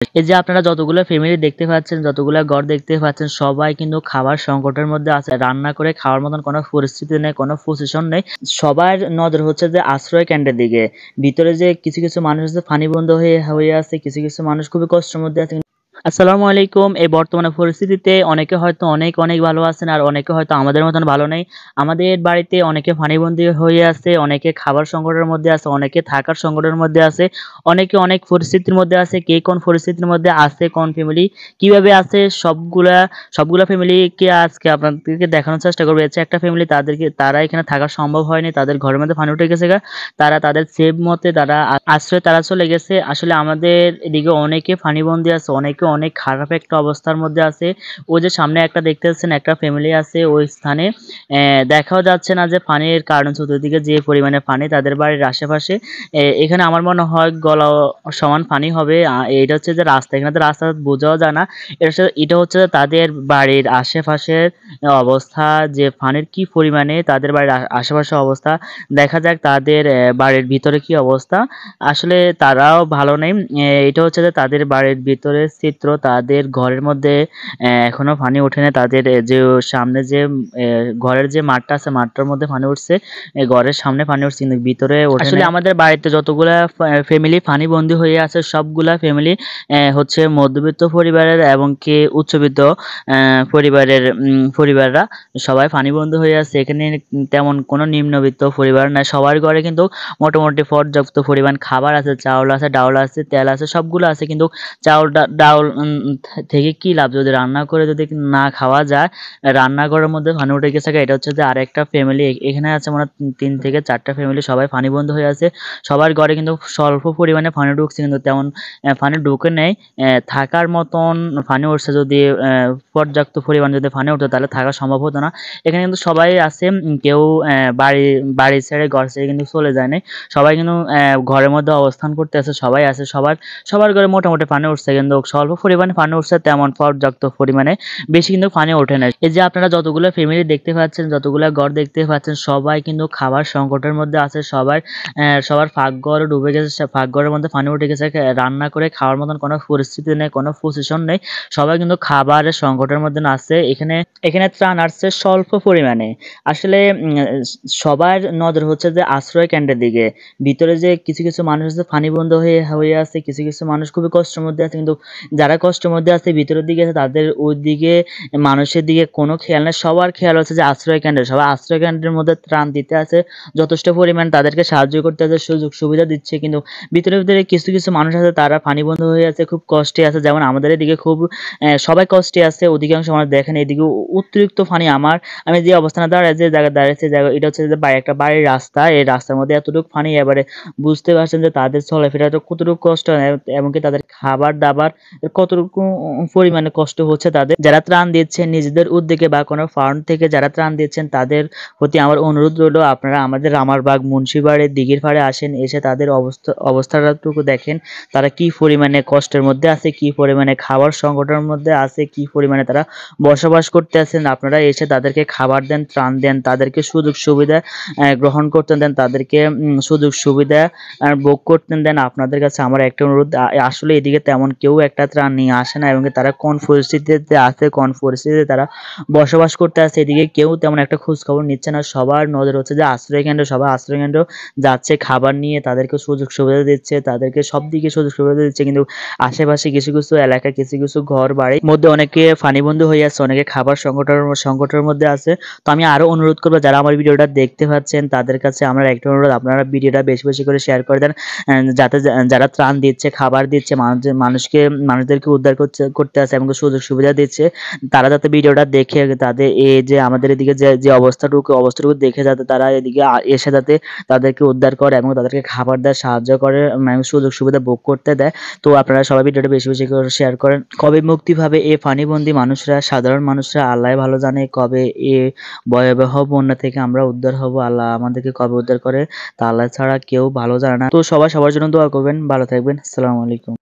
এই যে আপনারা যতগুলো ফ্যামিলি দেখতে পাচ্ছেন, যতগুলা ঘর দেখতে পাচ্ছেন, সবাই কিন্তু খাবার সংকটের মধ্যে আছে। রান্না করে খাওয়ার মতন কোনো পরিস্থিতি নেই, কোনো পজিশন নেই। সবার নজর হচ্ছে যে আশ্রয় কেন্দ্রের দিকে। ভিতরে যে কিছু মানুষ আছে পানিবন্ধ হয়ে আছে, কিছু মানুষ খুবই কষ্টের মধ্যে আছে। আসসালামু আলাইকুম। এই বর্তমানে পরিস্থিতিতে অনেকে হয়তো অনেক ভালো আছেন, আর অনেকে হয়তো আমাদের মতন ভালো নেই। আমাদের বাড়িতে অনেকে পানিবন্দী হয়ে আছে, অনেকে খাবার সংকটের মধ্যে আছে, অনেকে থাকার সংকটের মধ্যে আছে, অনেকে অনেক পরিস্থিতির মধ্যে আছে। কে কোন পরিস্থিতির মধ্যে আছে, কোন ফ্যামিলি কিভাবে আছে, সবগুলা ফ্যামিলিকে আজকে আপনাদেরকে দেখানোর চেষ্টা করবো। হচ্ছে একটা ফ্যামিলি, তারা এখানে থাকা সম্ভব হয়নি, তাদের ঘরের মধ্যে পানি উঠে গেছে গা। তারা তাদের সেভ মতে তারা আশ্রয় তারা চলে গেছে। আসলে আমাদের এদিকে অনেকে পানিবন্দী আছে, অনেকে অনেক খারাপ একটা অবস্থার মধ্যে আছে। ওই যে সামনে একটা দেখতে পাচ্ছেন, একটা ফ্যামিলি আছে ওই স্থানে। দেখাও যাচ্ছে না যে পানির কারণ, চতুর্দিকে যে পরিমাণে পানি তাদের বাড়ির আশেপাশে। এখানে আমার মনে হয় গলা সমান পানি হবে। এটা হচ্ছে যে রাস্তা, এখানে তো রাস্তা বোঝাও যায় না। এটা হচ্ছে যে তাদের বাড়ির আশেপাশের অবস্থা, যে পানির কি পরিমাণে তাদের বাড়ির আশেপাশে অবস্থা। দেখা যাক তাদের বাড়ির ভিতরে কি অবস্থা। আসলে তারাও ভালো নেই। এটা হচ্ছে যে তাদের বাড়ির ভিতরে চিত্র, তাদের ঘরের মধ্যে এখনো পানি ওঠেনি। তাদের যে সামনে যে ঘরের যে মাঠটা আছে, মাঠটার মধ্যে পানি উঠছে, ঘরের সামনে পানি উঠছে কিন্তু ভিতরে ওঠে নাই। আসলে আমাদের বাড়িতে যতগুলা ফ্যামিলি পানিবন্দী হয়ে আছে, সবগুলা ফ্যামিলি হচ্ছে মধ্যবিত্ত পরিবারের এবং কি উচ্চবিত্ত পরিবাররা সবাই পানিবন্দী হয়ে আছে। এখানে তেমন কোনো নিম্নবিত্ত পরিবার নাই, সবার ঘরে কিন্তু মোটামুটি পর্যাপ্ত পরিমাণ খাবার আছে, চাউল আছে, ডাউল আছে, তেল আছে, সবগুলো আছে। কিন্তু চাউল ডাউল থেকে কি লাভ যদি রান্না করে যদি না খাওয়া যায়। রান্নাঘরের মধ্যে পানি উঠে গেছে। এটা হচ্ছে যে আরেকটা ফ্যামিলি এখানে আছে, মানে 3 থেকে 4টা ফ্যামিলি সবাই পানিবন্ধ হয়ে আছে। সবার ঘরে কিন্তু স্বল্প পরিমাণে পানি ঢুকছে, কিন্তু তেমন পানি ঢুকে নেই। থাকার মতন পানি উঠছে। যদি পর্যাপ্ত পরিমাণ যদি পানি উঠতো তাহলে থাকা সম্ভব হতো না। এখানে কিন্তু সবাই আছে, কেউ বাড়ি ছেড়ে ঘর ছেড়ে কিন্তু চলে যায় নাই। সবাই কিন্তু ঘরের মধ্যে অবস্থান করতে আছে, সবাই আছে। সবার ঘরে মোটামুটি পানি উঠছে, কিন্তু স্বল্প পরিমাণে পানি উঠছে, তেমন পর্যাপ্ত পরিমাণে বেশি কিন্তু পানি ওঠে না। এই যে আপনারা যতগুলো ফ্যামিলি দেখতে পাচ্ছেন, যতগুলো ঘর দেখতে পাচ্ছেন, সবাই কিন্তু খাবার সংকটের মধ্যে আছে। সবার পাকঘর ডুবে গেছে, পাকঘরের মধ্যে পানি উঠে গেছে। রান্না করে খাওয়ার মতন কোনো পরিস্থিতি নেই, কোনো পজিশন নেই। সবাই কিন্তু খাবারের সংকটের মধ্যে আছে। এখানে ত্রাণ আসছে স্বল্প পরিমাণে। আসলে সবার নজর হচ্ছে যে আশ্রয় কেন্দ্রের দিকে। ভিতরে যে কিছু মানুষ আছে পানিবন্ধ হয়ে আছে, কিছু মানুষ খুবই কষ্টের মধ্যে আছে। কিন্তু যারা কষ্টের মধ্যে আছে ভিতরের দিকে আছে, তাদের ওই দিকে মানুষের দিকে কোনো খেয়াল নেই। সবার খেয়াল হচ্ছে যে আশ্রয় কেন্দ্রে। সবাই আশ্রয় কেন্দ্রের মধ্যে ত্রাণ দিতে আছে, যথেষ্ট পরিমাণ তাদেরকে সাহায্য করতে আছে, সুযোগ সুবিধা দিচ্ছে। কিন্তু ভিতরে কিছু মানুষ আছে, তারা পানিবন্ধ হয়ে আছে, খুব কষ্টে আছে। যেমন আমাদের এদিকে খুব সবাই কষ্টে আছে। অধিকাংশ মানুষ দেখেন এদিকে অতিরিক্ত পানি। আমি যে অবস্থানে যে জায়গায় দাঁড়িয়েছি, এটা হচ্ছে যে একটা বাড়ির রাস্তা। এই রাস্তার মধ্যে এতটুকু পানি, এবারে বুঝতে পারছেন যে তাদের চলাফেরাটা কতটুকু কষ্ট, এবং কি তাদের খাবার দাবার কতটুকু পরিমাণে কষ্ট হচ্ছে তাদের। যারা ত্রাণ দিচ্ছেন নিজেদের উদ্যোগে বা কোনো ফান্ড থেকে যারা ত্রাণ দিচ্ছেন, তাদের প্রতি আমার অনুরোধ রইল, আপনারা আমাদের রামারবাগ মুন্সিপাড়ে দিঘির পাড়ে আসেন, এসে তাদের অবস্থাটুকু দেখেন। তারা কি পরিমাণে কষ্টের মধ্যে আছে, কি পরিমাণে খাবার সংকটের মধ্যে আছে, কি পরিমাণে তারা বসবাস করতে আছেন। আপনারা এসে তাদেরকে খাবার দেন, ত্রাণ দেন, তাদেরকে সুযোগ সুবিধা গ্রহণ করতে দেন, তাদেরকে সুযোগ সুবিধা ভোগ করতে দেন। আপনাদের কাছে আমার একটা অনুরোধ, আসলে এদিকে তেমন কেউ একটা ত্রাণ নিয়ে আসে না, এবং তারা কোন পরিস্থিতিতে আছে, কোন পরিস্থিতিতে তারা বসবাস করতে আছে, এদিকে কেউ তেমন একটা খোঁজ খবর নিচ্ছে না। সবার নজর হচ্ছে যে আশ্রয় কেন্দ্র। সবাই আশ্রয় কেন্দ্র যাচ্ছে, খাবার নিয়ে তাদেরকে সুযোগ সুবিধা দিচ্ছে, তাদেরকে সব দিকে সুযোগ সুবিধা দিচ্ছে। কিন্তু আশেপাশে কিছু এলাকা, কিছু ঘর বাড়ির মধ্যে অনেকে পানিবন্ধী হয়ে আছে, অনেকে খাবার সংকটের মধ্যে আছে। তো আমি আরো অনুরোধ করবো, যারা আমার ভিডিওটা দেখতে পাচ্ছেন তাদের কাছে আমার একটা অনুরোধ, আপনারা ভিডিওটা বেশি করে শেয়ার করে দেন, যাতে যারা ত্রাণ দিচ্ছে, খাবার দিচ্ছে, মানুষদেরকে উদ্ধার করতে আছে এবং সুযোগ সুবিধা দিচ্ছে, তারা যাতে ভিডিওটা দেখে তাদের এই যে আমাদের এদিকে যে অবস্থাটুকু দেখে যাতে তারা এদিকে এসে যাতে তাদেরকে উদ্ধার করে এবং তাদেরকে খাবার দেয়, সাহায্য করে, সুযোগ সুবিধা ভোগ করতে দেয়। তো আপনারা সবাই ভিডিওটা বেশি করে শেয়ার করেন। কবে মুক্তি পাবে এই পানিবন্দী মানুষরা, সাধারণ মানুষরা, আল্লাহ ভালো জানে। কবে এ ভয়াবহ বন্যা থেকে আমরা উদ্ধার হব, আল্লাহ আমাদেরকে কবে উদ্ধার করে তা আল্লাহ ছাড়া কেউ ভালো জানে না। তো সবাই সবার জন্য দোয়া করবেন। ভালো থাকবেন। আসসালামু আলাইকুম।